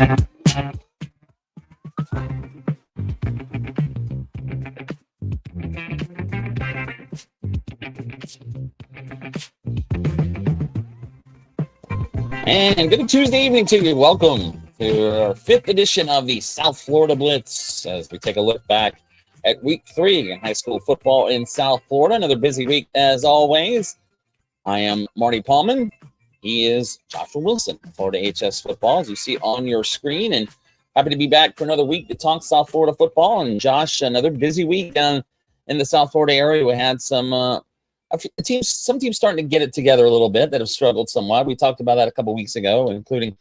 And good Tuesday evening to you. Welcome to our 5th edition of the South Florida Blitz as we take a look back at week 3 in high school football in South Florida. Another busy week as always. I am Marty Pallman. He is Joshua Wilson, Florida HS football, as you see on your screen. And happy to be back for another week to talk South Florida football. And Josh, another busy week down in the South Florida area. We had some teams starting to get it together a little bit that have struggled somewhat. We talked about that a couple weeks ago, including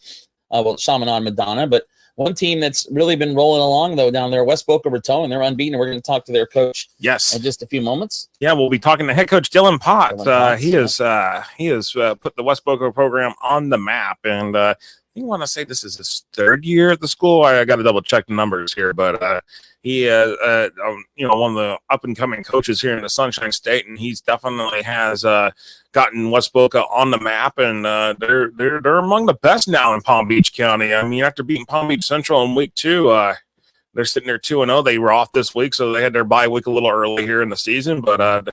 Chaminade Madonna. But one team that's really been rolling along, though, down there, West Boca Raton, and they're unbeaten. We're going to talk to their coach in just a few moments. Yeah, we'll be talking to head coach Dylan Potts. He has put the West Boca program on the map, and you want to say this is his 3rd year at the school. I got to double check the numbers here, but he one of the up and coming coaches here in the Sunshine State, and he's definitely has gotten West Boca on the map, and they're among the best now in Palm Beach County. I mean, after beating Palm Beach Central in week 2, they're sitting there 2-0. They were off this week, so they had their bye week a little early here in the season. But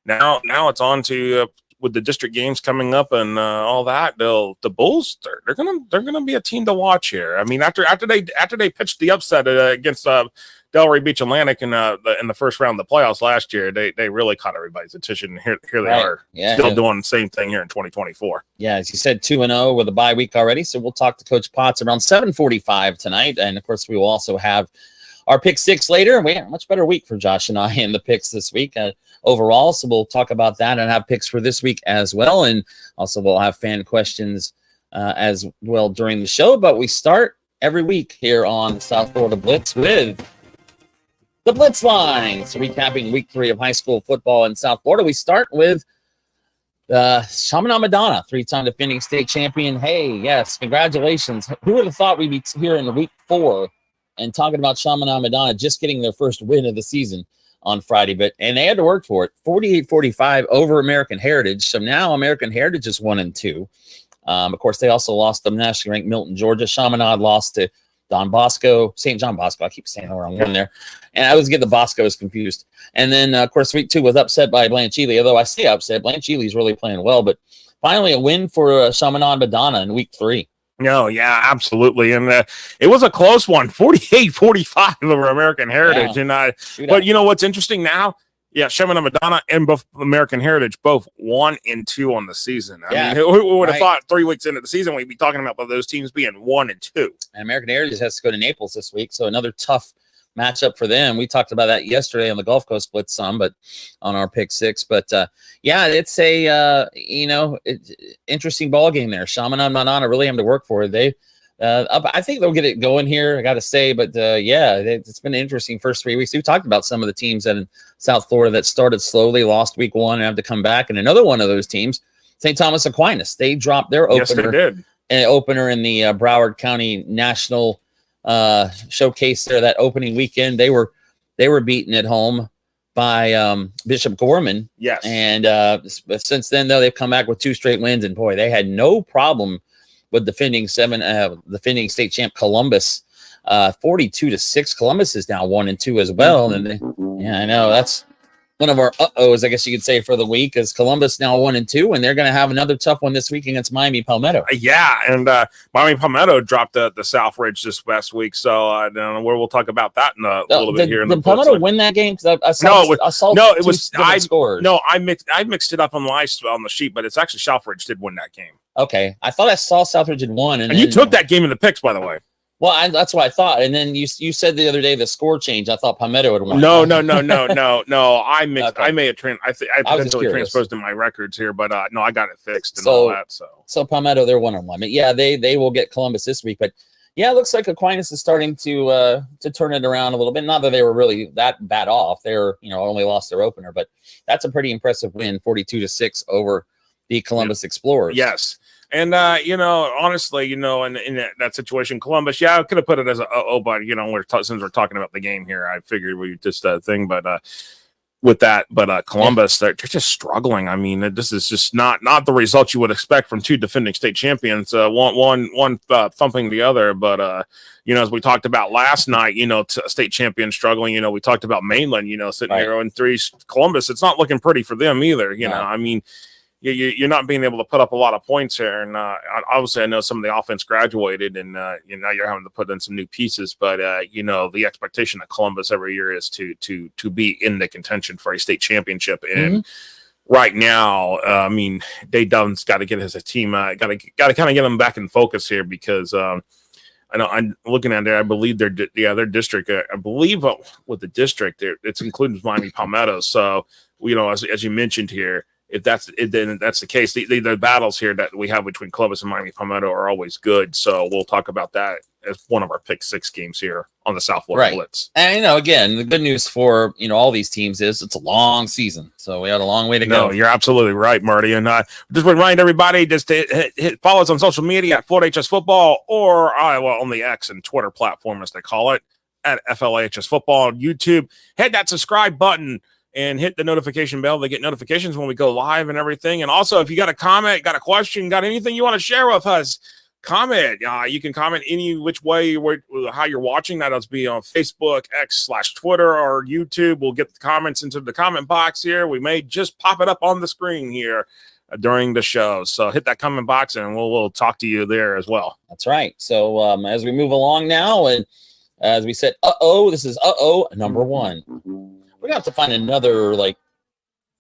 now it's on to with the district games coming up and all that. The Bulls they're gonna be a team to watch here. I mean, after they pitched the upset against Delray Beach Atlantic in the first round of the playoffs last year, they really caught everybody's attention. Here they are, still doing the same thing here in 2024. Yeah, as you said, 2-0 with a bye week already. So we'll talk to Coach Potts around 7:45 tonight, and of course we will also have our pick 6 later. We had a much better week for Josh and I in the picks this week overall. So we'll talk about that and have picks for this week as well, and also we'll have fan questions as well during the show. But we start every week here on South Florida Blitz with the Blitz Lines, recapping week 3 of high school football in South Florida. We start with Chaminade Madonna, 3-time defending state champion. Hey, yes, congratulations. Who would have thought we'd be here in week 4 and talking about Chaminade Madonna just getting their first win of the season on Friday? And they had to work for it. 48-45 over American Heritage. So now American Heritage is 1-2. Of course, they also lost the nationally ranked Milton, Georgia. Chaminade lost to St. John Bosco. I keep saying the wrong one there. And I always get the Boscos confused. And then, of course, week 2 was upset by Blanche Ely. Although I say upset, Blanche Ely's really playing well. But finally a win for Chaminade Madonna in week 3. No, yeah, absolutely. And it was a close one, 48-45 over American Heritage. Yeah. But you know what's interesting now? Yeah, Chaminade Madonna and both American Heritage both 1-2 on the season. I mean, who would have thought 3 weeks into the season we'd be talking about those teams being 1-2? And American Heritage has to go to Naples this week, so another tough matchup for them. We talked about that yesterday on the Gulf Coast Blitz some, but on our pick 6. But it's a interesting ball game there. Chaminade Madonna really having to work for it. I think they'll get it going here, I got to say. But, it's been an interesting first 3 weeks. We talked about some of the teams that in South Florida that started slowly, lost week 1, and have to come back. And another one of those teams, St. Thomas Aquinas, they dropped their opener. Yes, they did. An opener in the Broward County National showcase there that opening weekend. They were beaten at home by Bishop Gorman. Yes. And since then, though, they've come back with 2 straight wins. And, boy, they had no problem with defending state champ Columbus, 42-6. Columbus is now 1-2 as well. And I know that's one of our uh-ohs, I guess you could say, for the week, is Columbus now 1-2, and they're going to have another tough one this week against Miami Palmetto. Yeah, and Miami Palmetto dropped the South Ridge this past week, so I don't know where we'll talk about that in a little bit here. Did Palmetto win that game? Because I mixed it up on the sheet, but it's actually South Ridge did win that game. Okay, I thought I saw Southridge had won, and you took that game in the picks, by the way. Well, that's what I thought, and then you said the other day the score changed. I thought Palmetto would win. No. I mixed. Okay. I may have I potentially transposed in my records here, but no, I got it fixed and all that. So Palmetto, they're 1-1. Yeah, they will get Columbus this week, but yeah, it looks like Aquinas is starting to turn it around a little bit. Not that they were really that bad off; they're only lost their opener, but that's a pretty impressive win, 42-6 over the Columbus Explorers. Yes. And, honestly, in that situation, Columbus, I could have put it as but, since we're talking about the game here, I figured we just thing. But with that, but Columbus, they're just struggling. I mean, this is just not the result you would expect from two defending state champions, one thumping the other. But as we talked about last night, state champion struggling. We talked about Mainland, sitting here 0-3. Columbus, it's not looking pretty for them either. I mean, you're not being able to put up a lot of points here, and obviously I know some of the offense graduated, and now you're having to put in some new pieces. But the expectation of Columbus every year is to be in the contention for a state championship, and right now, I mean, Dave Dunn's got to get his team, got to kind of get them back in focus here, because I know I'm looking at there. I believe their district. I believe with the district, it's including Miami Palmetto. So as you mentioned here. If that's the case, the battles here that we have between Columbus and Miami Palmetto are always good. So we'll talk about that as one of our pick 6 games here on the South Florida Blitz. And again, the good news for all these teams is it's a long season, so we had a long way to go. No, you're absolutely right, Marty. And just remind everybody just to follow us on social media at Florida HS Football, or on the X and Twitter platform as they call it, at FLHS Football on YouTube. Hit that subscribe button and hit the notification bell to get notifications when we go live and everything. And also, if you got a comment, got a question, got anything you want to share with us, comment. You can comment any which way, how you're watching. That'll be on Facebook, X/Twitter, or YouTube. We'll get the comments into the comment box here. We may just pop it up on the screen here during the show. So hit that comment box, and we'll talk to you there as well. That's right. So as we move along now, and as we said, this is number 1. We're going to have to find another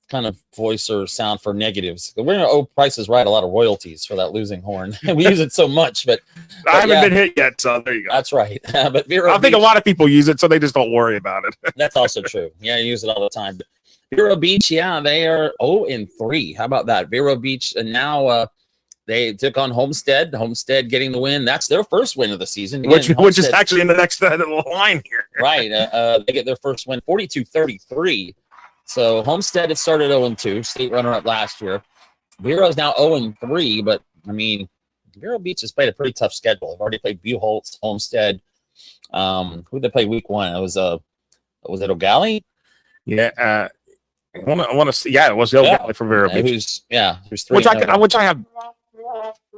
kind of voice or sound for negatives. We're going to owe Price is Right a lot of royalties for that losing horn. We use it so much, but I haven't been hit yet, so there you go. That's right. But Vero I think a lot of people use it, so they just don't worry about it. That's also true. Yeah, I use it all the time. But Vero Beach, they are 0-3. How about that? Vero Beach, and now they took on Homestead. Homestead getting the win. That's their first win of the season. Again, which is actually in the next line here. Right. They get their first win, 42-33. So Homestead had started 0-2, state runner-up last year. Vero's now 0-3, but, I mean, Vero Beach has played a pretty tough schedule. They've already played Buchholz, Homestead. Who did they play week 1? It was it O'Galley? Yeah. I want to see. Yeah, it was O'Galley for Vero Beach. Who's 3. Which I have.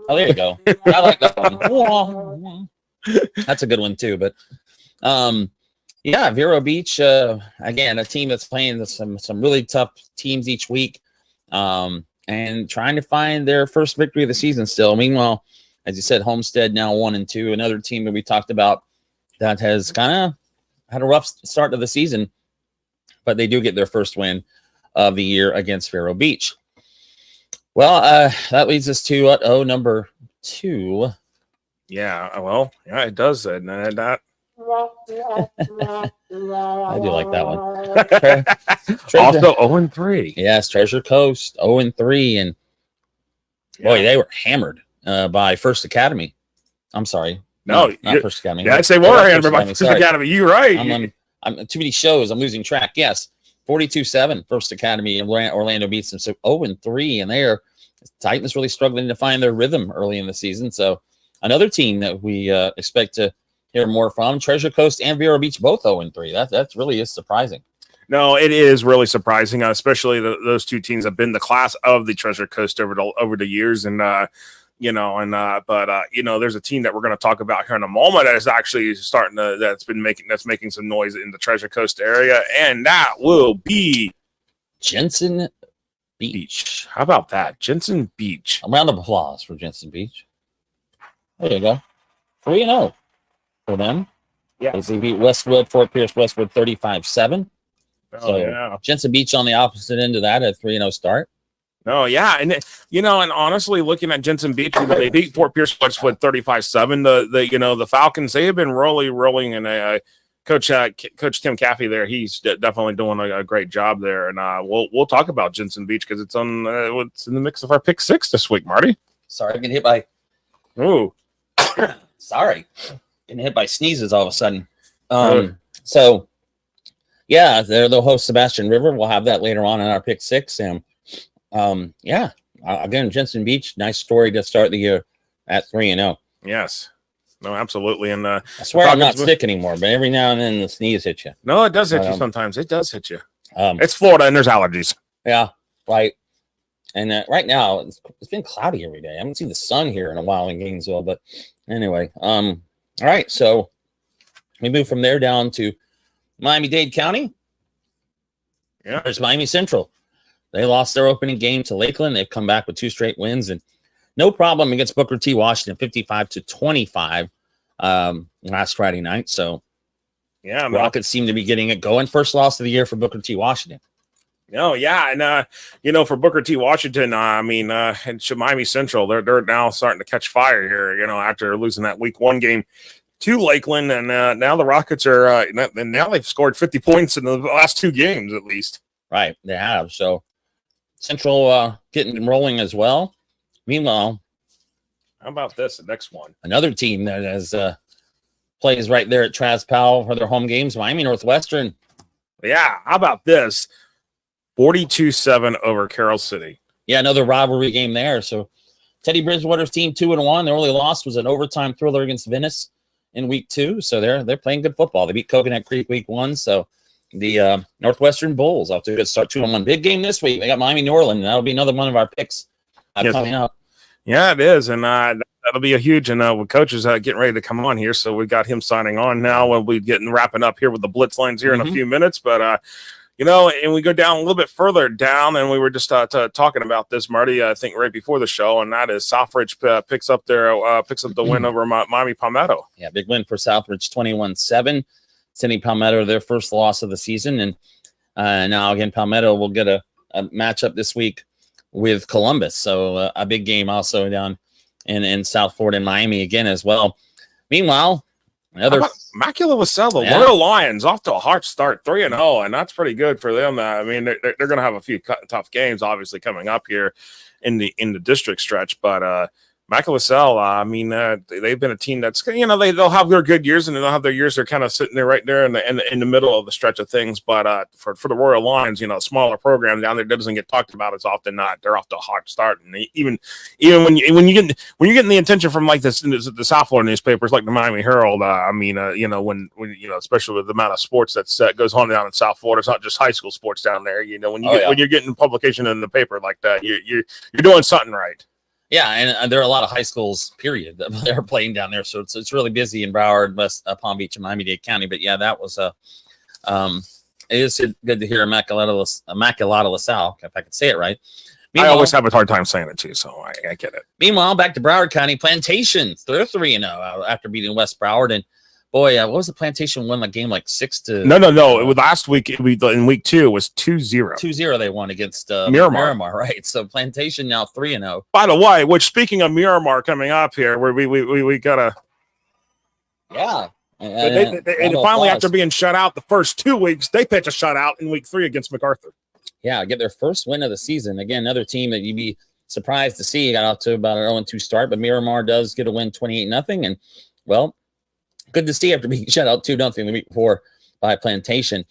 Oh, there you go. I like that one. That's a good one too. But Vero Beach, again, a team that's playing some really tough teams each week, and trying to find their first victory of the season still. Meanwhile, as you said, Homestead now 1-2, another team that we talked about that has kind of had a rough start to the season, but they do get their first win of the year against Vero Beach. Well, that leads us to number 2. Yeah, well, yeah, it does. I do like that one. Also 0-3. Yes, Treasure Coast 0-3, and boy, they were hammered by First Academy. I'm sorry, not First Academy. Yeah, they were hammered by First Academy. You're right. I'm too many shows. I'm losing track. Yes. 42-7, First Academy, and Orlando beats them. So 0-3, and Titans really struggling to find their rhythm early in the season. So another team that we expect to hear more from, Treasure Coast and Vero Beach, both 0-3. That really is surprising. No, it is really surprising, especially those two teams have been the class of the Treasure Coast over the years, and there's a team that we're going to talk about here in a moment that is actually that's making some noise in the Treasure Coast area, and that will be Jensen Beach. How about that? Jensen Beach. A round of applause for Jensen Beach. There you go. 3-0 for them. Yeah. They beat Fort Pierce Westwood 35-7. Jensen Beach on the opposite end of that at 3-0 start. Oh, yeah. And, and honestly, looking at Jensen Beach, they beat Fort Pierce Westwood 35-7. The Falcons, they have been rolling, and Coach Tim Caffey there, he's definitely doing a great job there. And we'll talk about Jensen Beach because it's in the mix of our pick 6 this week, Marty. Sorry, I'm getting hit by. Ooh. Sorry. Getting hit by sneezes all of a sudden. So, yeah, they'll host Sebastian River. We'll have that later on in our pick 6. And again, Jensen Beach, nice story to start the year at 3-0. Yes. No, absolutely. And I swear I'm not sick anymore, but every now and then the sneeze hits you. No, it does hit you sometimes. It does hit you. It's Florida and there's allergies. Yeah, right. And right now it's been cloudy every day. I haven't seen the sun here in a while in Gainesville, but anyway, all right. So we move from there down to Miami-Dade County. Yeah, there's Miami Central. They lost their opening game to Lakeland. They've come back with 2 straight wins and no problem against Booker T. Washington, 55-25 last Friday night. So yeah, Rockets seem to be getting it going. First loss of the year for Booker T. Washington. Oh, yeah. And, for Booker T. Washington, and Miami Central, they're now starting to catch fire here, after losing that week 1 game to Lakeland. And now the Rockets are, and now they've scored 50 points in the last 2 games at least. Right. They have. So Central getting rolling as well. Meanwhile, how about this? The next one. Another team that has plays right there at Traz Powell for their home games, Miami Northwestern. Yeah. How about this? 42-7 over Carroll City. Yeah, another rivalry game there. So Teddy Bridgewater's team 2-1. Their only loss was an overtime thriller against Venice in week 2. So they're playing good football. They beat Coconut Creek week 1. So the Northwestern Bulls off to a good start. 2-1. Big game this week. They got Miami New Orleans. That'll be another one of our picks coming up. Yeah, it is. And that'll be a huge, and with coaches getting ready to come on here. So we got him signing on now. We'll be wrapping up here with the Blitz lines here in a few minutes. But, and we go down a little bit further down, and we were just talking about this, Marty, I think right before the show, and that is Southridge picks up the win over Miami Palmetto. Yeah, big win for Southridge, 21-7. Sending Palmetto their first loss of the season. And now, again, Palmetto will get a matchup this week with Columbus. So a big game also down in South Florida and Miami again as well. Meanwhile, another Macula LaSalle, the Royal Lions off to a hot start, 3-0, and that's pretty good for them. They're going to have a few tough games, obviously, coming up here in the district stretch. But Macula LaSalle, they've been a team that's they'll have their good years and they'll have their years they're kind of sitting there right there in the middle of the stretch of things. But for the Royal Lions, a smaller program down there that doesn't get talked about as often. They're off to a hot start, and even when you're getting the attention from like the South Florida newspapers like the Miami Herald, when especially with the amount of sports that goes on down in South Florida, it's not just high school sports down there. When you're getting publication in the paper like that, you're doing something right. Yeah, and there are a lot of high schools, period, that they're playing down there. So it's really busy in Broward, West Palm Beach, and Miami-Dade County. But yeah, that was it is good to hear Immaculata LaSalle, if I could say it right. I always have a hard time saying it too, so I get it. Meanwhile, back to Broward County, Plantation, they're 3-0 after beating West Broward. And boy, what was the Plantation win like game like 6-? No. It was last week. In week 2, it was 2-0. 2-0 they won against Miramar, right? So Plantation now 3-0. By the way, which speaking of Miramar coming up here, where we gotta, they finally after being shut out the first 2 weeks, they pitch a shutout in week 3 against MacArthur. Yeah, get their first win of the season. Again, another team that you'd be surprised to see. Got out to about an 0-2 start, but Miramar does get a win 28-0, and well. Good to see after being shut out 2-0 the week before by Plantation.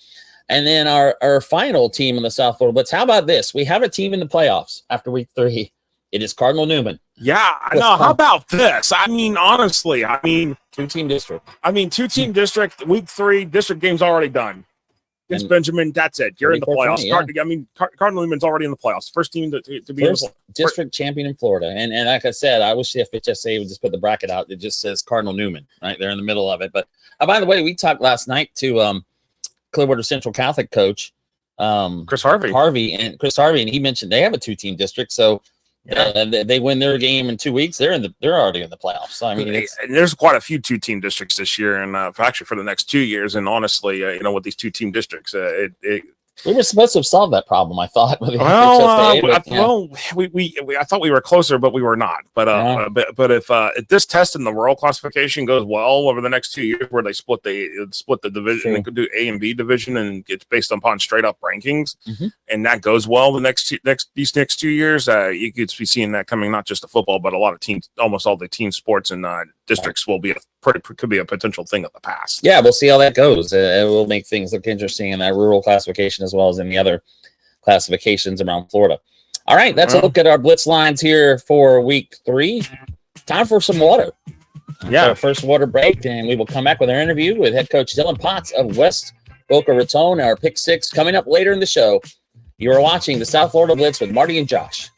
And then our final team in the South Florida Blitz. How about this? We have a team in the playoffs after week 3. It is Cardinal Newman. Yeah, I know. How about this? Honestly, 2-team district. 2-team district, week 3, district game's already done. Yes, Benjamin, that's it. You're in the playoffs. Cardinal Newman's already in the playoffs. First team to be in the playoffs. District champion in Florida. And like I said, I wish the FHSA would just put the bracket out. It just says Cardinal Newman right there in the middle of it. But by the way, we talked last night to Clearwater Central Catholic coach Chris Harvey, and he mentioned they have a 2-team district. So they win their game in 2 weeks. They're already in the playoffs. So, there's quite a few 2-team districts this year, and actually for the next 2 years. And honestly, with these 2-team districts, we were supposed to have solved that problem, I thought. I thought we were closer, but we were not. But if this test in the rural classification goes well over the next 2 years, where they split the division, they could do A and B division, and it's based upon straight up rankings, and that goes well these next 2 years, you could be seeing that coming, not just the football, but a lot of teams, almost all the team sports and districts could be a potential thing of the past. Yeah, we'll see how that goes. It will make things look interesting in that rural classification as well as in the other classifications around Florida. All right, that's a look at our Blitz lines here for week 3. Time for some water. Yeah. Our first water break, and we will come back with our interview with head coach Dylan Potts of West Boca Raton. Our pick six coming up later in the show. You are watching the South Florida Blitz with Marty and Josh.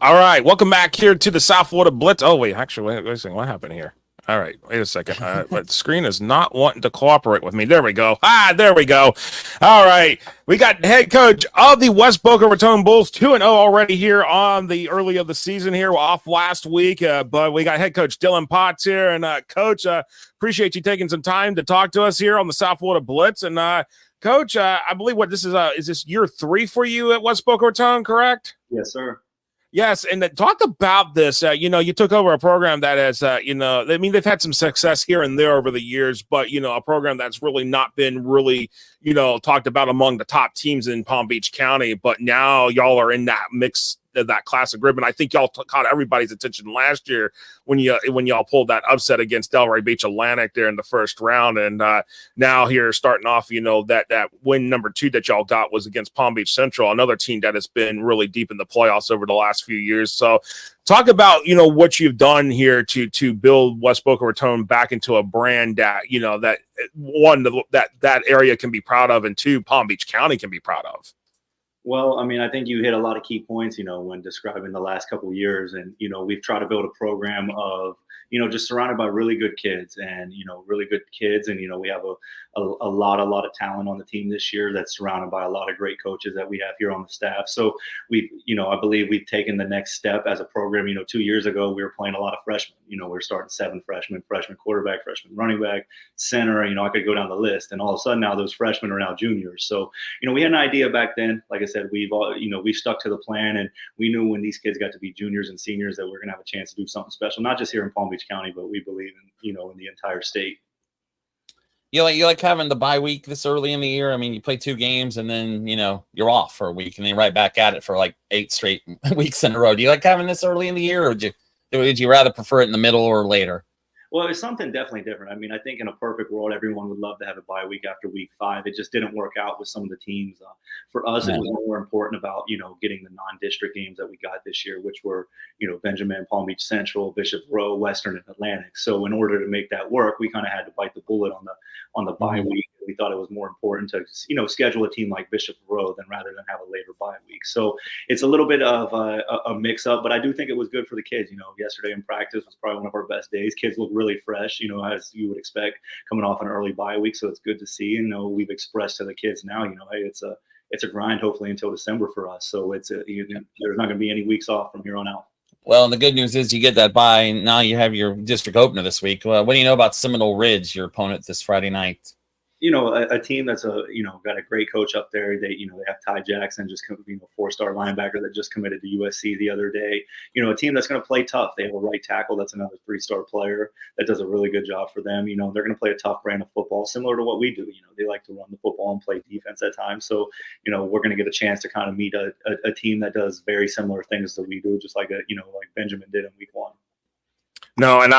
All right, welcome back here to the South Florida Blitz. Oh, wait, actually, wait a second. What happened here? All right, wait a second. My screen is not wanting to cooperate with me. There we go. There we go. All right, we got head coach of the West Boca Raton Bulls, 2-0 already here on the early of the season here. We're off last week, but we got head coach Dylan Potts here. And, Coach, appreciate you taking some time to talk to us here on the South Florida Blitz. And, Coach, I believe this is this year 3 for you at West Boca Raton, correct? Yes, sir. Yes, and talk about this. You took over a program that has, they've had some success here and there over the years, but, a program that's really not been really, talked about among the top teams in Palm Beach County. But now y'all are in that mix, that classic group, and I think y'all caught everybody's attention last year when y'all pulled that upset against Delray Beach Atlantic there in the first round, and now here starting off, that win number 2 that y'all got was against Palm Beach Central, another team that has been really deep in the playoffs over the last few years. So talk about what you've done here to build West Boca Raton back into a brand that that one that area can be proud of, and 2 Palm Beach County can be proud of. Well, I mean, I think you hit a lot of key points, when describing the last couple of years. And, we've tried to build a program of, just surrounded by really good kids and, really good kids. And, we have a lot of talent on the team this year that's surrounded by a lot of great coaches that we have here on the staff. So we've, I believe we've taken the next step as a program. 2 years ago, we were playing a lot of freshmen. We were starting 7 freshmen, freshman quarterback, freshman running back, center. I could go down the list. And all of a sudden now those freshmen are now juniors. So, we had an idea back then. Like I said, we've stuck to the plan, and we knew when these kids got to be juniors and seniors that we're going to have a chance to do something special, not just here in Palm Beach County, but we believe in, in the entire state. You like having the bye week this early in the year? I mean, you play 2 games and then, you're off for a week and then right back at it for like 8 straight weeks in a row. Do you like having this early in the year, or would you rather prefer it in the middle or later? Well, it's something definitely different. I mean, I think in a perfect world, everyone would love to have a bye week after week 5. It just didn't work out with some of the teams. For us, it was more important about, getting the non-district games that we got this year, which were, Benjamin, Palm Beach Central, Bishop Row, Western, and Atlantic. So in order to make that work, we kind of had to bite the bullet on the bye week. We thought it was more important to, schedule a team like Bishop Row rather than have a later bye week. So it's a little bit of a mix up, but I do think it was good for the kids. Yesterday in practice was probably one of our best days. Kids look really fresh, as you would expect coming off an early bye week. So it's good to see. We've expressed to the kids now, hey, it's a grind hopefully until December for us. So there's not going to be any weeks off from here on out. Well, and the good news is you get that bye, and now you have your district opener this week. Well, what do you know about Seminole Ridge, your opponent this Friday night? A team that's got a great coach up there. They have Ty Jackson, just 4-star linebacker that just committed to USC the other day. A team that's going to play tough. They have a right tackle that's another 3-star player that does a really good job for them. They're going to play a tough brand of football, similar to what we do. They like to run the football and play defense at times. So we're going to get a chance to kind of meet a team that does very similar things that we do, just like like Benjamin did in week 1. No, and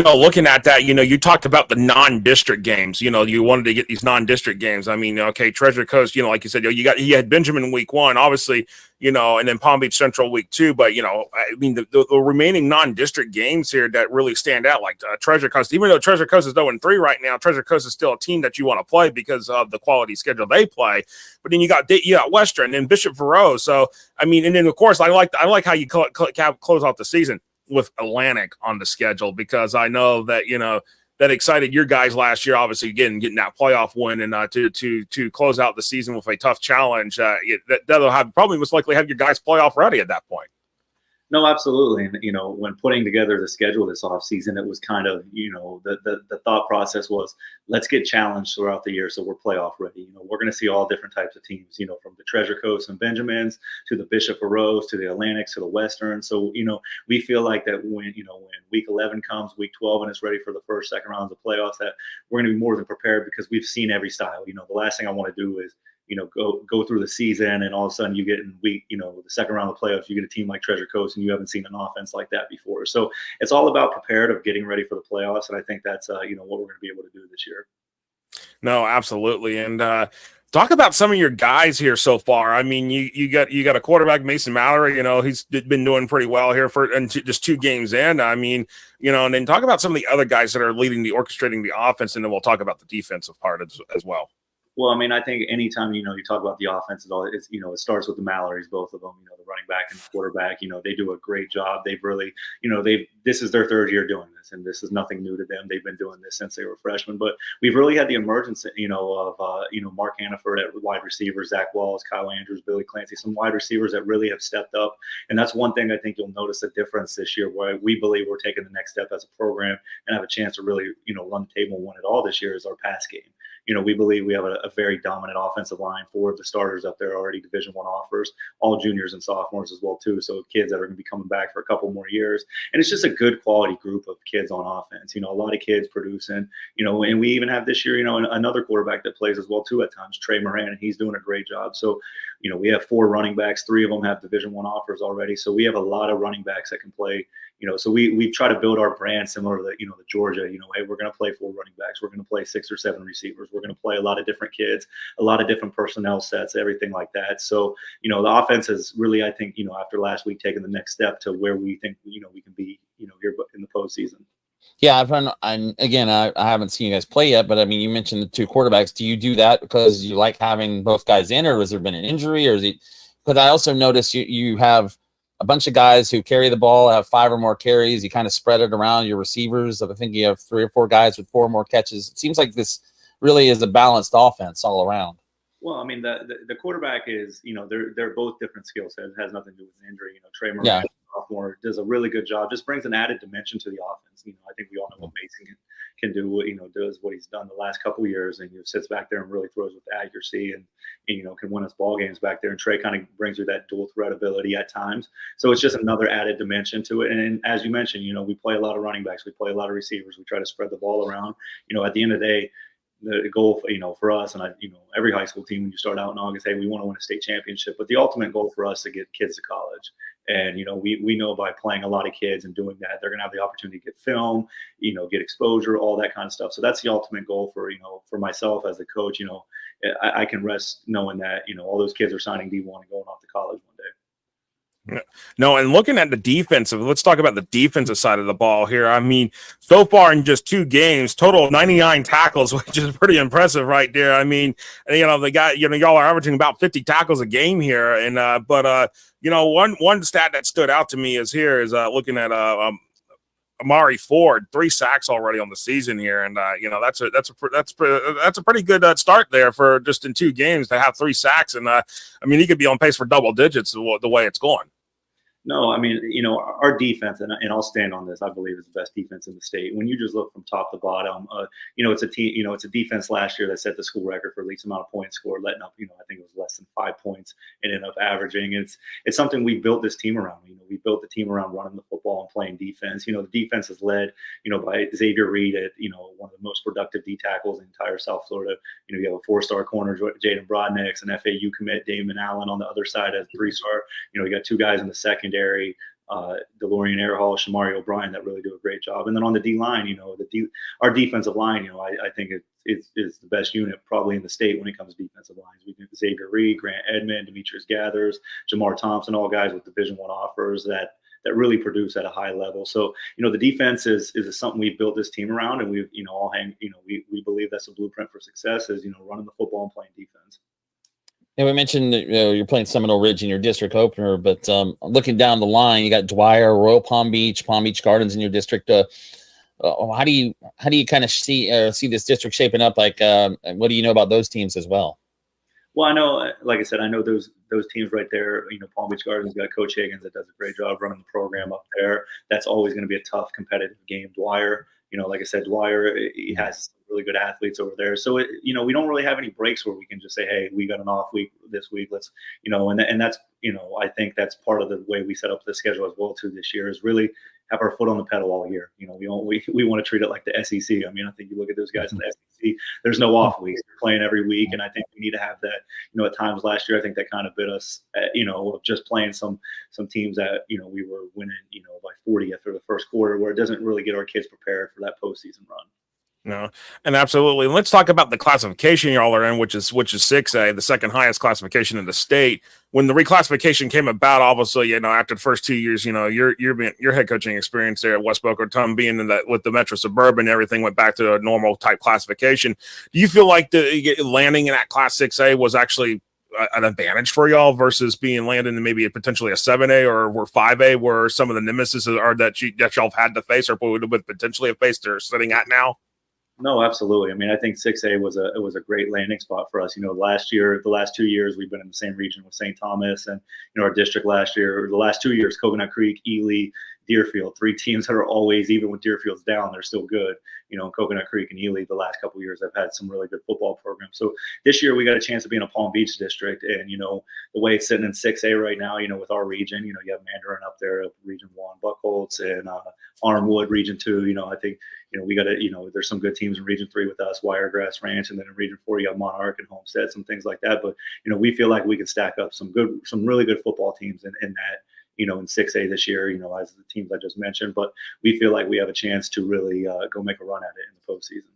looking at that, you talked about the non-district games. You wanted to get these non-district games. I mean, okay, Treasure Coast, like you said, you had Benjamin week 1, obviously, and then Palm Beach Central week 2. But I mean, the remaining non-district games here that really stand out, like Treasure Coast. Even though Treasure Coast is 0-3 right now, Treasure Coast is still a team that you want to play because of the quality schedule they play. But then you got Western and Bishop Vero. So I mean, and then of course, I like how you close out the season with Atlantic on the schedule, because I know that that excited your guys last year, obviously getting that playoff win, and to close out the season with a tough challenge. That'll probably most likely have your guys playoff ready at that point. No, absolutely. And, when putting together the schedule this offseason, it was kind of, the thought process was, let's get challenged throughout the year so we're playoff ready. We're going to see all different types of teams, from the Treasure Coast and Benjamins to the Bishop Faros to the Atlantics to the Western. So, we feel like that when week 11 comes, week 12, and it's ready for the first, second rounds of playoffs, that we're going to be more than prepared because we've seen every style. The last thing I want to do is, go through the season and all of a sudden you get in week, the second round of playoffs, you get a team like Treasure Coast and you haven't seen an offense like that before. So it's all about prepared of getting ready for the playoffs. And I think that's, what we're going to be able to do this year. No, absolutely. And talk about some of your guys here so far. I mean, you got a quarterback, Mason Mallory, he's been doing pretty well here and just 2 games in. I mean, and then talk about some of the other guys that are orchestrating the offense. And then we'll talk about the defensive part as well. Well, I mean, I think anytime, you talk about the offense, it starts with the Mallorys, both of them, the running back and the quarterback, they do a great job. They've really, this is their 3rd year doing this, and this is nothing new to them. They've been doing this since they were freshmen, but we've really had the emergence, of Mark Hannaford at wide receivers, Zach Walls, Kyle Andrews, Billy Clancy, some wide receivers that really have stepped up. And that's one thing I think you'll notice a difference this year, where we believe we're taking the next step as a program and have a chance to really, run the table and win it all this year is our pass game. We believe we have a very dominant offensive line. 4 of the starters up there are already Division I offers, all juniors and sophomores as well too. So kids that are going to be coming back for a couple more years, and it's just a good quality group of kids on offense. A lot of kids producing. And we even have this year, another quarterback that plays as well too at times, Trey Moran, and he's doing a great job. So we have 4 running backs. 3 of them have Division I offers already. So we have a lot of running backs that can play. So we try to build our brand similar to the Georgia. Hey, we're going to play 4 running backs. We're going to play 6 or 7 receivers. We're going to play a lot of different kids, a lot of different personnel sets, everything like that. So the offense has really, I think, after last week, taken the next step to where we think we can be here in the postseason. Yeah, I haven't seen you guys play yet, but I mean, you mentioned the 2 quarterbacks. Do you do that because you like having both guys in, or has there been an injury, or is it? Because I also noticed you have a bunch of guys who carry the ball, have 5 or more carries. You kind of spread it around your receivers. I think you have 3 or 4 guys with 4 more catches. It seems like this really is a balanced offense all around. Well, I mean, the quarterback is, they're both different skill sets. It has nothing to do with an injury. Trey Moran, sophomore, does a really good job. Just brings an added dimension to the offense. I think we all know what Mason can do. What does what he's done the last couple of years, and sits back there and really throws with accuracy, and can win us ball games back there. And Trey kind of brings you that dual threat ability at times. So it's just another added dimension to it. And as you mentioned, we play a lot of running backs, we play a lot of receivers, we try to spread the ball around. At the end of the day, the goal, for us, and every high school team, when you start out in August, hey, we want to win a state championship. But the ultimate goal for us is to get kids to college. And, we know by playing a lot of kids and doing that, they're going to have the opportunity to get film, get exposure, all that kind of stuff. So that's the ultimate goal for, for myself as a coach. I can rest knowing that, all those kids are signing D1 and going off to college one day. No, and looking at the defensive, let's talk about the defensive side of the ball here. I mean, so far in just 2 games, total of 99 tackles, which is pretty impressive right there. I mean, they got, y'all are averaging about 50 tackles a game here. And, one stat that stood out to me is looking at, Amari Ford, 3 sacks already on the season here, and that's a pretty good start there for just in 2 games to have 3 sacks, and I mean he could be on pace for double digits the way it's going. No, I mean, our defense, and I'll stand on this, I believe is the best defense in the state. When you just look from top to bottom, it's a team, it's a defense last year that set the school record for least amount of points scored, letting up, I think it was less than 5 points and ended up averaging. It's something we built this team around. We built the team around running the football and playing defense. The defense is led, by Xavier Reed at, one of the most productive D tackles in entire South Florida. You have a 4-star corner, Jaden Brodnick's, an FAU commit, Damon Allen on the other side as 3-star. You got 2 guys in the secondary. DeLorean Airhall, Shamari O'Brien that really do a great job. And then on the D line, our defensive line, I think is the best unit probably in the state when it comes to defensive lines. We do Xavier Reed, Grant Edmond, Demetrius Gathers, Jamar Thompson, all guys with Division I offers that really produce at a high level. So, the defense is something we've built this team around, and we've, we believe that's a blueprint for success is, running the football and playing defense. Yeah, we mentioned that, you're playing Seminole Ridge in your district opener, but looking down the line, you got Dwyer, Royal Palm Beach Gardens in your district. How do you kind of see this district shaping up? Like, what do you know about those teams as well? Well, I know, like I said, I know those teams right there. Palm Beach Gardens got Coach Higgins that does a great job running the program up there. That's always going to be a tough, competitive game. Dwyer, like I said, Dwyer, he has really good athletes over there. So, we don't really have any breaks where we can just say, hey, we got an off week this week. Let's, and that's, I think that's part of the way we set up the schedule as well too this year is really have our foot on the pedal all year. We want to treat it like the SEC. I mean, I think you look at those guys in the SEC, there's no off weeks. They're playing every week. And I think we need to have that, at times last year, I think that kind of bit us, of just playing some teams that, we were winning, by 40 after the first quarter, where it doesn't really get our kids prepared for that postseason run. No, and absolutely. Let's talk about the classification y'all are in, which is 6A, the second highest classification in the state. When the reclassification came about, obviously, after the first 2 years, your head coaching experience there at West Boca Raton, being in that with the Metro Suburban, everything went back to a normal type classification. Do you feel like the landing in that Class 6A was actually an advantage for y'all versus being landed in maybe potentially a 7A or 5A, where some of the nemesis are that y'all have had to face or would potentially have faced they're sitting at now? No, absolutely. I mean, I think 6A was a great landing spot for us. The last 2 years, we've been in the same region with St. Thomas, and our district last year, the last 2 years, Coconut Creek, Ely, Deerfield, 3 teams that are always, even with Deerfield's down, they're still good. Coconut Creek and Ely, the last couple of years, have had some really good football programs. So this year we got a chance to be in a Palm Beach district, and the way it's sitting in 6A right now, with our region, you have Mandarin up there, Region 1, Buckholz, and Armwood, Region 2. I think we got to, there's some good teams in Region 3 with us, Wiregrass Ranch, and then in Region 4 you have Monarch and Homestead, some things like that. But we feel like we can stack up some really good football teams in that. In 6A this year, as the teams I just mentioned, but we feel like we have a chance to really go make a run at it in the postseason.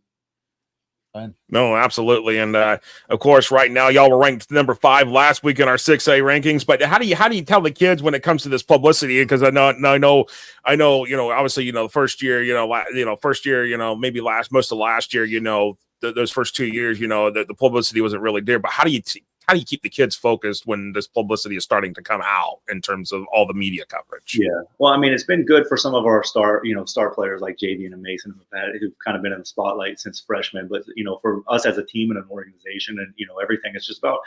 Fine. No, absolutely. And of course, right now, y'all were ranked number 5 last week in our 6A rankings. But how do you tell the kids when it comes to this publicity? Because I know, obviously, the first year, maybe most of last year, those first 2 years, the publicity wasn't really there. But how do you keep the kids focused when this publicity is starting to come out in terms of all the media coverage? Yeah, well, I mean, it's been good for some of our star players like Javian and Mason who've kind of been in the spotlight since freshmen. But for us as a team and an organization and everything, it's just about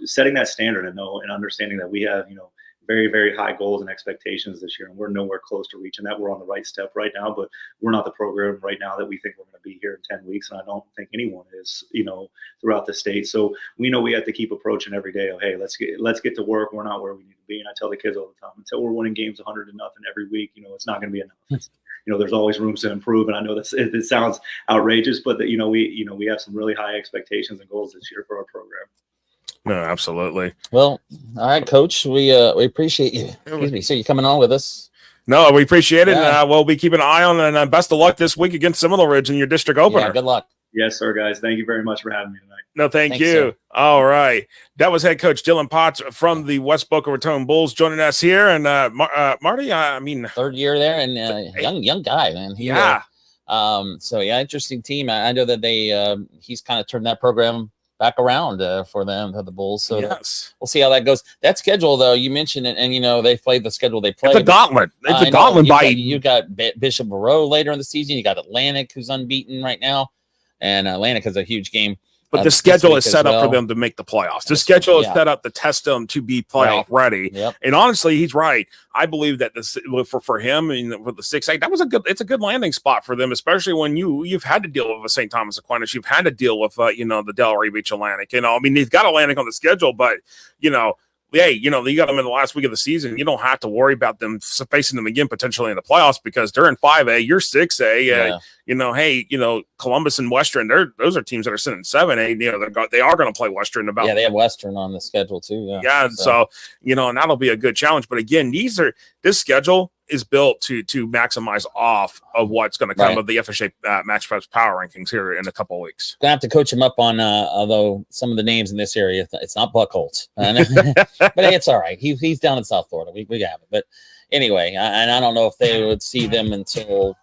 setting that standard and understanding that we have very, very high goals and expectations this year, and we're nowhere close to reaching that. We're on the right step right now, but we're not the program right now that we think we're going to be here in 10 weeks, and I don't think anyone is, throughout the state. So we know we have to keep approaching every day of, hey, let's get to work. We're not where we need to be, and I tell the kids all the time, until we're winning games 100-0 every week, it's not going to be enough. There's always room to improve, and I know it sounds outrageous, but that we have some really high expectations and goals this year for our program. No, absolutely. Well, all right, Coach. We appreciate you. Excuse me. So you coming on with us? No, we appreciate it. Yeah. And we'll be keeping an eye on it. And best of luck this week against Seminole Ridge in your district opener. Yeah, good luck. Yes, sir, guys. Thank you very much for having me tonight. No, thanks, you. Sir. All right. That was head coach Dylan Potts from the West Boca Raton Bulls joining us here. And Marty, I mean, third year there, and young guy, man. Interesting team. I know that he's kind of turned that program back around for them, for the Bulls. So yes, we'll see how that goes. That schedule, though, you mentioned it, and they played the schedule they played. It's a gauntlet. It's a gauntlet. You got Bishop Moreau later in the season. You got Atlantic, who's unbeaten right now, and Atlantic has a huge game But the schedule is set up well for them to make the playoffs. The schedule is set up to test them to be playoff ready. Yep. And honestly, he's right. I believe that this for him and for the 6-8, it's a good landing spot for them, especially when you've had to deal with St. Thomas Aquinas, you've had to deal with the Delray Beach Atlantic. I mean, he's got Atlantic on the schedule, but hey, you got them in the last week of the season. You don't have to worry about them facing them again potentially in the playoffs because they're in 5A, you're 6A. Hey, Columbus and Western, those are teams that are sitting in 7A. They are going to play Western about. Yeah, they have Western on the schedule too. Yeah. So and that'll be a good challenge. But again, this schedule is built to maximize off of what's going to come of the FSA Max Preps Power Rankings here in a couple of weeks. Gonna have to coach him up on although some of the names in this area, it's not Buckholz, but hey, it's all right. He's down in South Florida. We have it. But anyway, and I don't know if they would see them until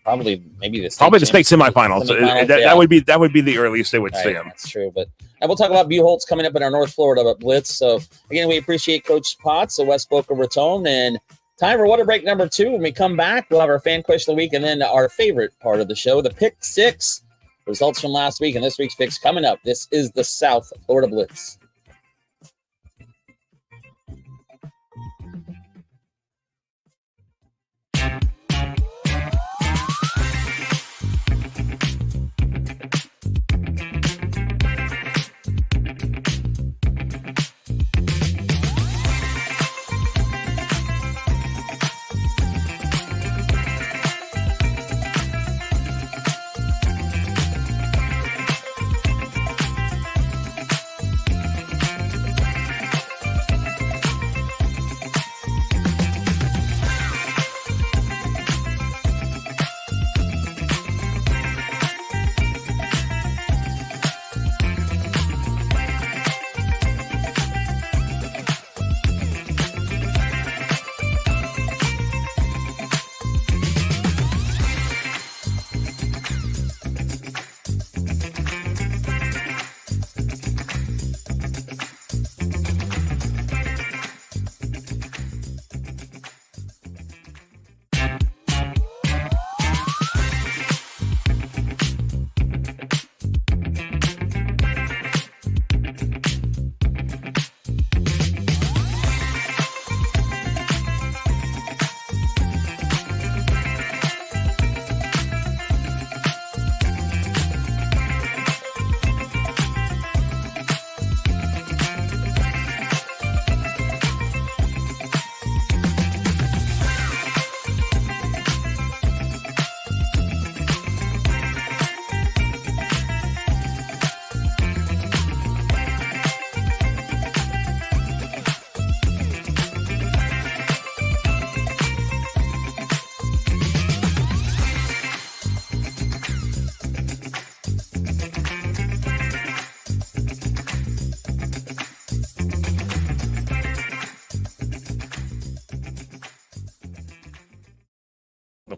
probably maybe the state semifinals. That would be the earliest they would see him. That's true. But and we'll talk about Buchholz coming up in our North Florida Blitz. So again, we appreciate Coach Potts of West Boca Raton, and time for Water Break number 2. When we come back, we'll have our fan question of the week and then our favorite part of the show, the Pick 6. Results from last week and this week's picks coming up. This is the South Florida Blitz.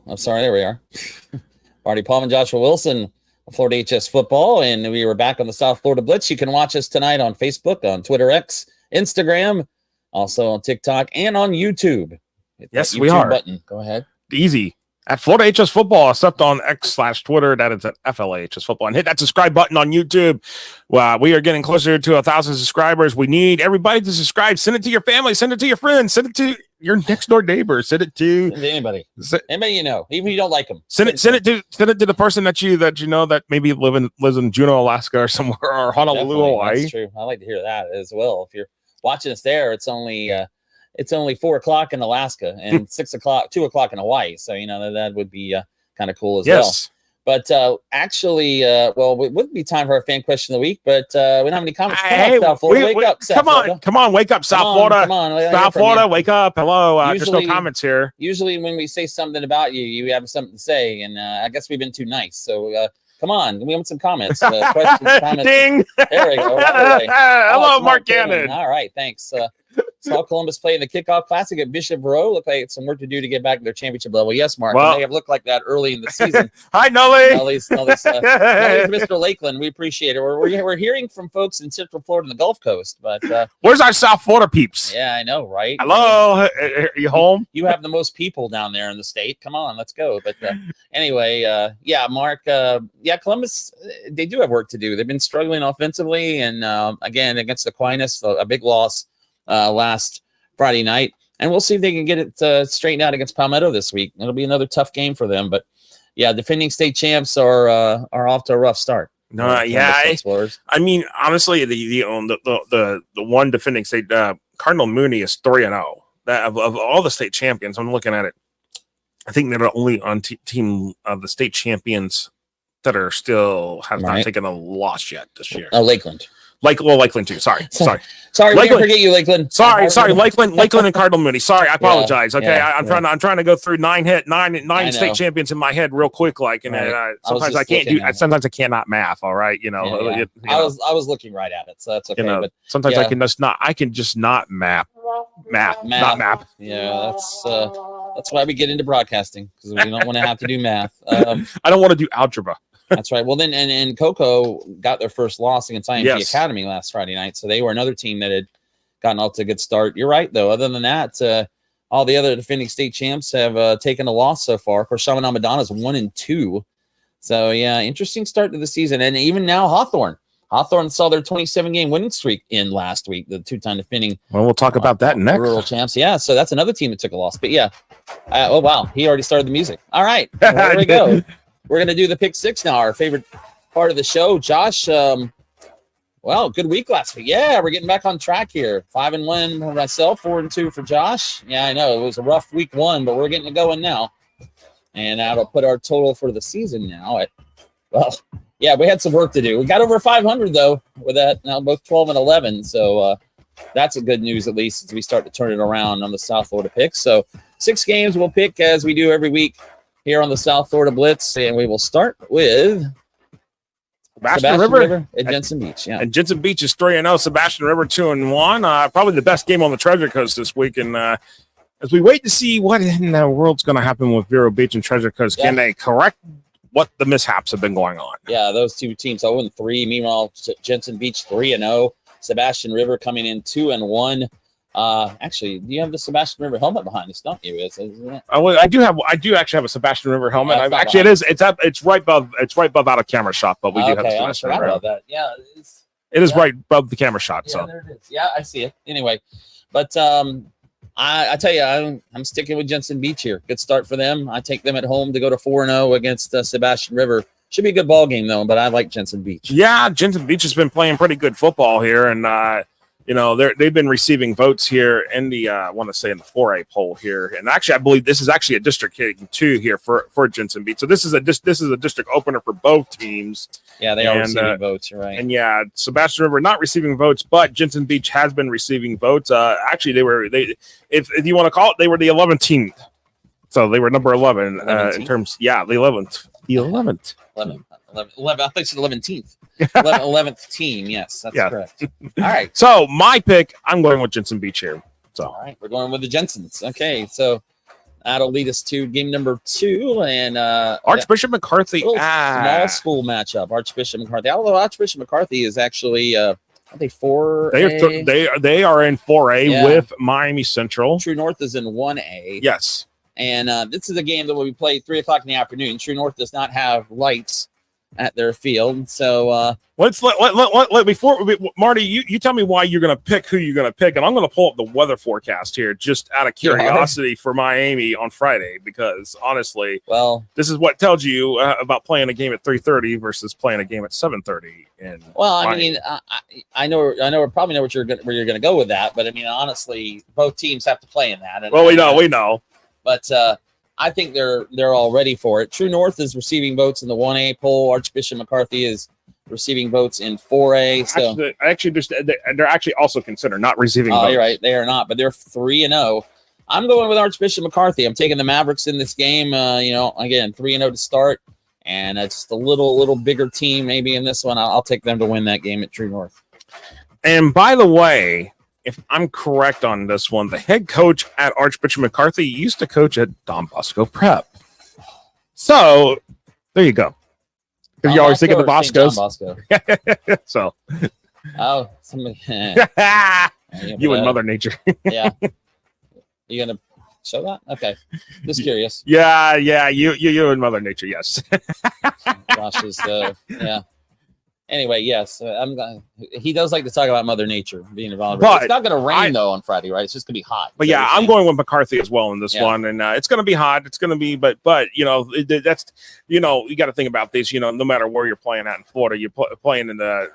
I'm sorry, there we are. Marty Pallman, Joshua Wilson, Florida HS football, and we were back on the South Florida Blitz. You can watch us tonight on Facebook, on Twitter X, Instagram, also on TikTok, and on YouTube. Yes, we are. Button. Go ahead. Easy. At Florida HS Football, except on X/Twitter, that is at FLAHS Football. And hit that subscribe button on YouTube. We are getting closer to 1,000 subscribers. We need everybody to subscribe. Send it to your family. Send it to your friends. Send it to your next door neighbor. Send it to anybody. Anybody you know, even if you don't like them. Send it to the person that you know that maybe lives in Juneau, Alaska, or somewhere, or Honolulu, Hawaii. That's true. I like to hear that as well. If you're watching us there, it's only 4:00 in Alaska and 2 o'clock in Hawaii. So, that would be kind of cool as well. But actually, it wouldn't be time for our fan question of the week, but we don't have any comments. Wake up, South Florida. Come on, wake up, South Florida. South Florida, wake up. Hello. There's no comments here. Usually when we say something about you, you have something to say, and I guess we've been too nice. So come on, we want some comments. Questions, comments. Ding. There we go. Hello, Mark Cannon. All right, thanks. Saw Columbus play in the kickoff classic at Bishop Vero. Look like it's some work to do to get back to their championship level. Yes, Mark. Well, it may have looked like that early in the season. Hi, Nolly. Nolly's Mr. Lakeland. We appreciate it. We're hearing from folks in Central Florida and the Gulf Coast, but where's our South Florida peeps? Yeah, I know, right? Hello, are you home? You have the most people down there in the state. Come on, let's go. But anyway, Mark. Columbus, they do have work to do. They've been struggling offensively, and again against Aquinas, a big loss last Friday night. And we'll see if they can get it straightened out against Palmetto this week. It'll be another tough game for them. But yeah, defending state champs are off to a rough start. No, I mean, honestly, the one defending state Cardinal Mooney is 3-0. That of all the state champions, I'm looking at it. I think they're the only on team of the state champions that are still have not taken a loss yet this year. Lakeland. Lakeland too. Sorry, we can't forget you, Lakeland. Sorry, Lakeland and Cardinal Mooney. Sorry, I apologize. Okay, I'm trying to go through nine state champions in my head real quick, sometimes I can't do. Sometimes I cannot math. All right, I was looking right at it, so that's okay. But sometimes I can just not map. Not map. Yeah, that's why we get into broadcasting, because we don't want to have to do math. I don't want to do algebra. That's right. Well, then, and Coco got their first loss against IMG Academy last Friday night. So they were another team that had gotten off to a good start. You're right, though. Other than that, all the other defending state champs have taken a loss so far. Of course, Chaminade Madonna is 1-2. So, yeah, interesting start to the season. And even now, Hawthorne saw their 27-game winning streak in last week, the two-time defending. Well, we'll talk about that next. Rural champs. Yeah, so that's another team that took a loss. But, yeah. Oh, wow. He already started the music. All right. Well, there we go. We're going to do the pick six now, our favorite part of the show. Josh, good week last week. Yeah, we're getting back on track here. 5-1 for myself, 4-2 for Josh. Yeah, I know. It was a rough week one, but we're getting it going now. And that'll put our total for the season now at, we had some work to do. We got over 500, though, with that now both 12 and 11. So that's a good news, at least, as we start to turn it around on the South Florida picks. So 6 games we'll pick as we do every week here on the South Florida Blitz, and we will start with Sebastian River at Jensen Beach. Yeah, and Jensen Beach is 3-0. Sebastian River 2-1. Probably the best game on the Treasure Coast this week. And as we wait to see what in the world's going to happen with Vero Beach and Treasure Coast, can they correct what the mishaps have been going on? Yeah, those two teams 0-3. Meanwhile, Jensen Beach 3-0. Sebastian River coming in 2-1. Actually, do you have the Sebastian River helmet behind us? Don't you? I do actually have a Sebastian River helmet. It's right above out of camera shot, but we do have the Sebastian River. About that. Yeah, it is right above the camera shot. Yeah, there it is. Yeah, I see it. Anyway, but I tell you, I'm sticking with Jensen Beach here. Good start for them. I take them at home to go to 4-0 against Sebastian River. Should be a good ball game though, but I like Jensen Beach. Yeah, Jensen Beach has been playing pretty good football here, and they've been receiving votes here in the I want to say in the 4A poll here, and actually I believe this is actually a district game too here for Jensen Beach. So this is a district opener for both teams. Yeah, they are receiving votes. You're right. And yeah, Sebastian River not receiving votes, but Jensen Beach has been receiving votes. Actually, if you want to call it, they were the 11th. So they were number 11 in terms. Yeah, the 11th. The 11th. 11. I think it's the 11th. 11th team. Yes, that's correct. All right. So my pick, I'm going with Jensen Beach here. So all right, we're going with the Jensens. Okay, so that'll lead us to game number 2 and Archbishop McCarthy. Small school matchup. Archbishop McCarthy. Although Archbishop McCarthy is actually are they 4A? They are in 4A with Miami Central. True North is in 1A. Yes. And this is a game that will be played 3:00 in the afternoon. True North does not have lights at their field, so before Marty, you tell me why you're going to pick who you're going to pick, and I'm going to pull up the weather forecast here just out of curiosity for Miami on Friday, because honestly, this is what tells you about playing a game at 3:30 versus playing a game at 7:30. And I mean, I know, probably know where you're going to go with that, but I mean, honestly, both teams have to play in that. And, we know, but. I think they're all ready for it. True North is receiving votes in the 1A poll. Archbishop McCarthy is receiving votes in 4A. So they're actually also considered not receiving votes. You're right. They are not, but they're 3-0. I'm going with Archbishop McCarthy. I'm taking the Mavericks in this game. Again, 3-0 to start, and just a little bigger team maybe in this one. I'll take them to win that game at True North. And by the way, if I'm correct on this one, the head coach at Archbishop McCarthy used to coach at Don Bosco Prep. So there you go. Because you always think of the Boscos. Bosco. So. Oh, somebody. You and Mother Nature. Yeah. You gonna show that? Okay. Just curious. Yeah. You and Mother Nature. Yes. Josh is yeah. Anyway, yes, he does like to talk about Mother Nature being involved. But it's not going to rain though on Friday, right? It's just going to be hot. But yeah, I'm going with McCarthy as well in this one, and it's going to be hot. It's going to be, but that's you got to think about this. No matter where you're playing at in Florida, you're playing in the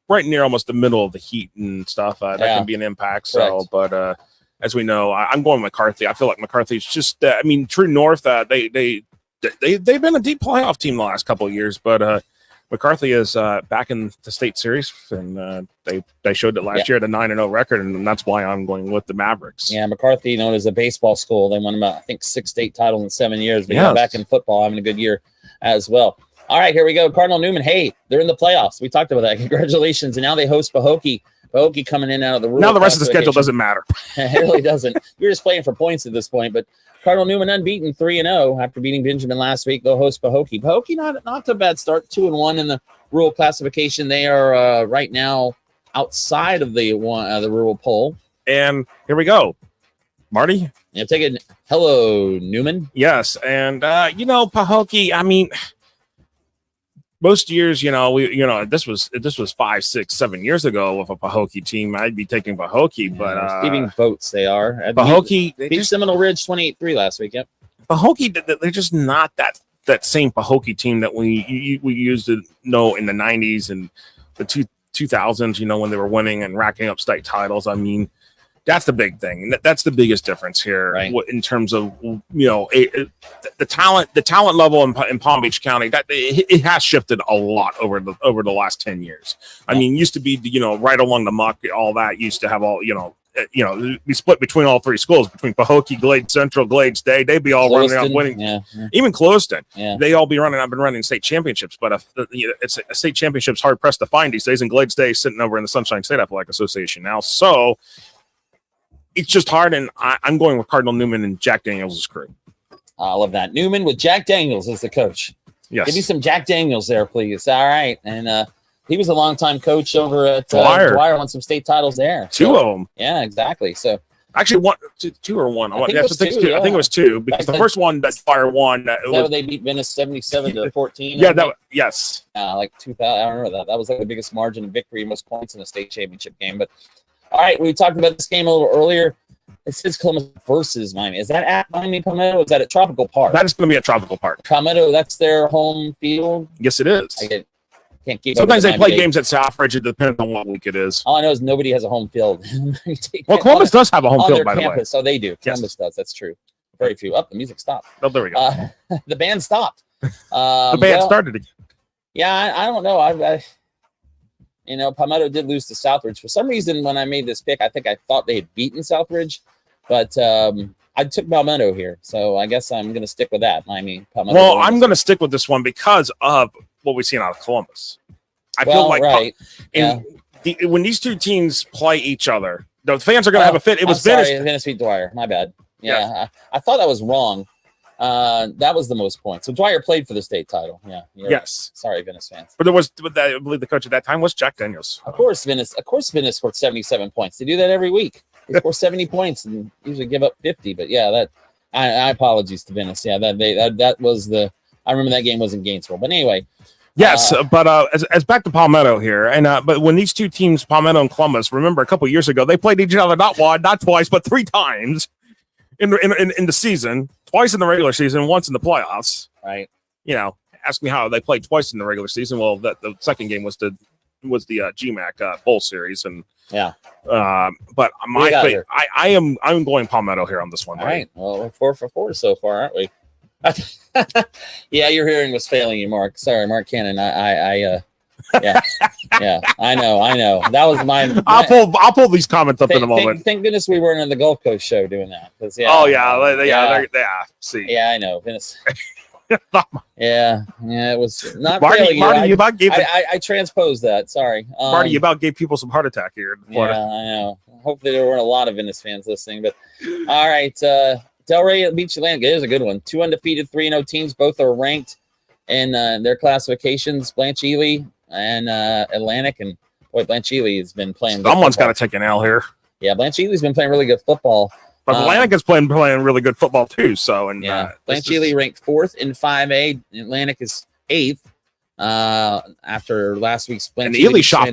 right near almost the middle of the heat and stuff. That can be an impact. So, but as we know, I'm going with McCarthy. I feel like McCarthy's just, True North. They've been a deep playoff team the last couple of years, but. McCarthy is back in the state series, and they showed it last year at a 9-0 record, and that's why I'm going with the Mavericks. Yeah, McCarthy, known as a baseball school, they won about, I think, 6 state titles in 7 years. But back in football, having a good year as well. All right, here we go. Cardinal Newman, hey, they're in the playoffs. We talked about that. Congratulations. And now they host Pahokee. Pahokee coming in out of the rural. Now the rest of the schedule doesn't matter. It really doesn't. You're just playing for points at this point, but Cardinal Newman unbeaten 3-0 after beating Benjamin last week. They'll host Pahokee. Pahokee not a bad start, 2-1 in the rural classification. They are right now outside of the rural poll. And here we go, Marty. Yeah, take it. Hello, Newman. Yes, and Pahokee. Most years, this was 5, 6, 7 years ago with a Pahokee team. I'd be taking Pahokee, but receiving votes they are. Pahokee beat Seminole Ridge 28-3 last week. Yep. Pahokee, they're just not that same Pahokee team that we used to know in the 90s and the 2000s. When they were winning and racking up state titles. That's the big thing. That's the biggest difference here in terms of the talent level in Palm Beach County. That it has shifted a lot over the last 10 years. Used to be right along the muck. All that used to have be split between all 3 schools, between Pahokee, Glade Central, Glades Day. They'd be all running out winning. Yeah. Even Clewiston, they all be running. I've been running state championships, but it's a state championship's hard pressed to find these days. And Glades Day is sitting over in the Sunshine State Athletic Association now, so. It's just hard, and I'm going with Cardinal Newman and Jack Daniels' crew. I love that. Newman with Jack Daniels as the coach. Yes. Give me some Jack Daniels there, please. All right. And he was a longtime coach over at Dwyer, won some state titles there. 2 of them. Yeah, exactly. So actually, 2 or 1. I think it was 2 because the first one that Dwyer won. They beat Venice 77-14. Yeah, yes. Like 2000. I remember that. That was like the biggest margin of victory, most points in a state championship game. But all right, we talked about this game a little earlier. It says Columbus versus Miami. Is that at Miami Palmetto? Is that at Tropical Park? That is going to be at Tropical Park. Palmetto, that's their home field? Yes, it is. Can't keep Sometimes they play games at Southridge. It depends on what week it is. All I know is nobody has a home field. Well, Columbus does have a home field, by the way. So they do. Columbus does. That's true. Very few. The music stopped. Oh, there we go. The band stopped. The band started again. Yeah, I don't know. Palmetto did lose to Southridge. For some reason, when I made this pick, I think I thought they had beaten Southridge, but I took Palmetto here. So I guess I'm going to stick with that. Palmetto. Well, I'm going to stick with this one because of what we've seen out of Columbus. I feel like when these 2 teams play each other, the fans are going to have a fit. It was Venice beat Dwyer. My bad. Yeah, I thought that was wrong. That was the most points. So Dwyer played for the state title. Yeah. Yes. Sorry, Venice fans. But I believe the coach at that time was Jack Daniels. Of course, Venice scored 77 points. They do that every week. They score 70 points and usually give up 50. But yeah, I apologies to Venice. Yeah, that was I remember that game was in Gainesville. But anyway. Yes, but as back to Palmetto here, and but when these 2 teams, Palmetto and Columbus, remember a couple of years ago, they played each other not one, not twice, but 3 times in the season. Twice in the regular season, once in the playoffs. Right. Ask me how they played twice in the regular season. Well, the second game was the GMAC Bowl series, and but I'm going Palmetto here on this one. All right. Well, we're 4 for 4 so far, aren't we? Yeah, your hearing was failing you, Mark. Sorry, Mark Cannon. Yeah, I know. That was mine. I'll pull these comments up in a moment. Thank goodness we weren't on the Gulf Coast show doing that. See. Yeah, I know. Venice. Yeah, it was not. Marty, you about gave. I transposed that. Sorry, Marty, you about gave people some heart attack here in Florida. Yeah, I know. hopefully there weren't a lot of Venice fans listening. But all right, Delray Beach Atlantic is a good one. 2 undefeated, 3-0 teams. Both are ranked in their classifications. Blanche Ely and Atlantic, and boy, Blanche Ely has been playing. Someone's got to take an L here. Yeah, Blanche Ely's been playing really good football. But Atlantic is playing really good football too. So Blanche Ely ranked 4th in 5A. Atlantic is 8th. After last week's and Ely shot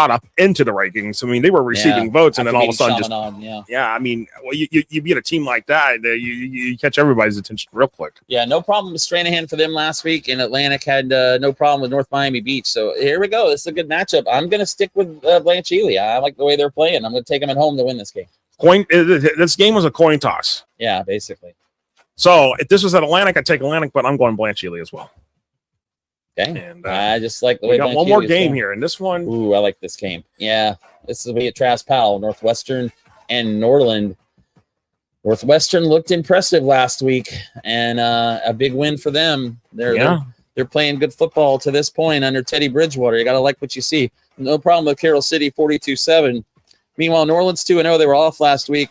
up into the rankings. I mean, they were receiving votes, and then all of a sudden, I mean, well, you beat a team like that, you catch everybody's attention real quick. Yeah, no problem with Stranahan for them last week, and Atlantic had no problem with North Miami Beach. So here we go. This is a good matchup. I'm going to stick with Blanche Ely. I like the way they're playing. I'm going to take them at home to win this game. This game was a coin toss. Yeah, basically. So if this was at Atlantic, I'd take Atlantic, but I'm going Blanche Ely as well. Okay. And I just like the way we got one more game here, and this one. Ooh, I like this game. Yeah, this is we at Trask Powell, Northwestern and Norland. Northwestern looked impressive last week, and a big win for them. They're playing good football to this point under Teddy Bridgewater. You got to like what you see. No problem with Carroll City, 42-7. Meanwhile, New Orleans 2-0. They were off last week.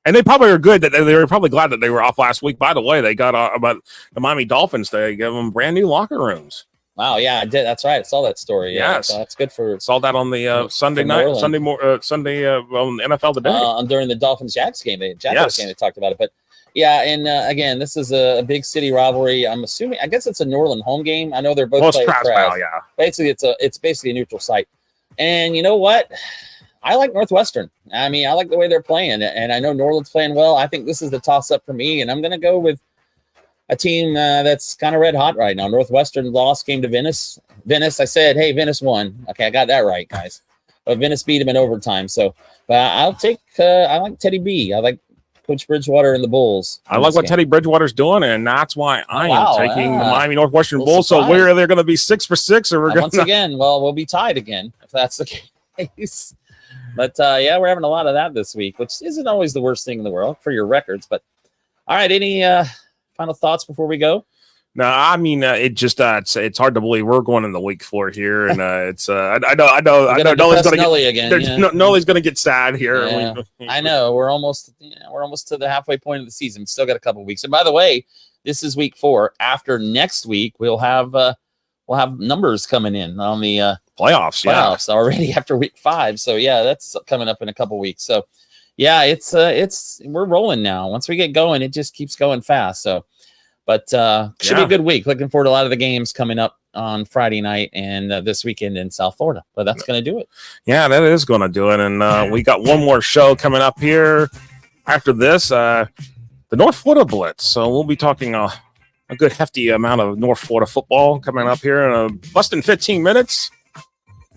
And they probably are good that they were probably glad that they were off last week. By the way, they got about the Miami Dolphins. They gave them brand new locker rooms. Wow, yeah, I did. That's right. I saw that story. Yeah, yes, so that's good for. Saw that on the Sunday night, on the NFL Today during the Dolphins Jags game. Game they talked about it, but yeah, and again, this is a big city rivalry. I'm assuming. I guess it's a New Orleans home game. I know they're both playing Trask. Yeah, basically, it's basically a neutral site. And you know what? I like Northwestern. I mean, I like the way they're playing, and I know New Orleans playing well. I think this is the toss-up for me, and I'm going to go with a team that's kind of red hot right now. Northwestern lost, came to Venice. I said, hey, Venice won. Okay, I got that right, guys. But Venice beat them in overtime. So, but I'll take. I like Teddy B. I like Coach Bridgewater and the Bulls. I like what Teddy Bridgewater's doing, and that's why I am taking the Miami Northwestern Bulls. Surprise. So where they're going to be 6 for 6, or we're going once again. Well, we'll be tied again if that's the case. But, we're having a lot of that this week, which isn't always the worst thing in the world for your records. But, all right, any final thoughts before we go? No, I mean, it just it's hard to believe we're going in the week 4 here, and it's I know Nolly's going to get Nolly's going to get sad here. Yeah, I know we're almost to the halfway point of the season. Still got a couple of weeks. And by the way, this is week 4. After next week, we'll have numbers coming in on the playoffs already after week 5. So yeah, that's coming up in a couple weeks. So yeah, it's we're rolling now. Once we get going, it just keeps going fast. So, but should be a good week. Looking forward to a lot of the games coming up on Friday night and this weekend in South Florida. But that's going to do it. Yeah, that is going to do it. And we got one more show coming up here after this, the North Florida Blitz. So we'll be talking a good hefty amount of North Florida football coming up here in less than 15 minutes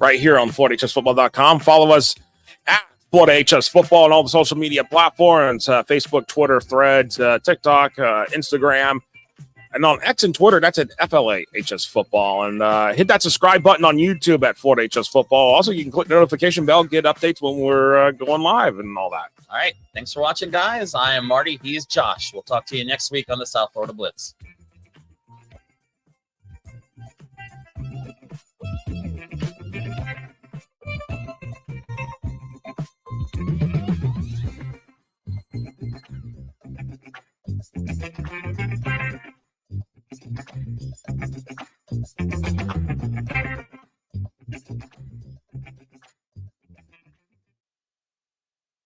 right here on FloridaHSFootball.com. Follow us at Florida HS Football on all the social media platforms, Facebook, Twitter, Threads, TikTok, Instagram, and on X and Twitter, that's at FLA HS Football. And hit that subscribe button on YouTube at Florida HS Football. Also, you can click the notification bell, get updates when we're going live and all that. All right. Thanks for watching, guys. I am Marty. He is Josh. We'll talk to you next week on the South Florida Blitz.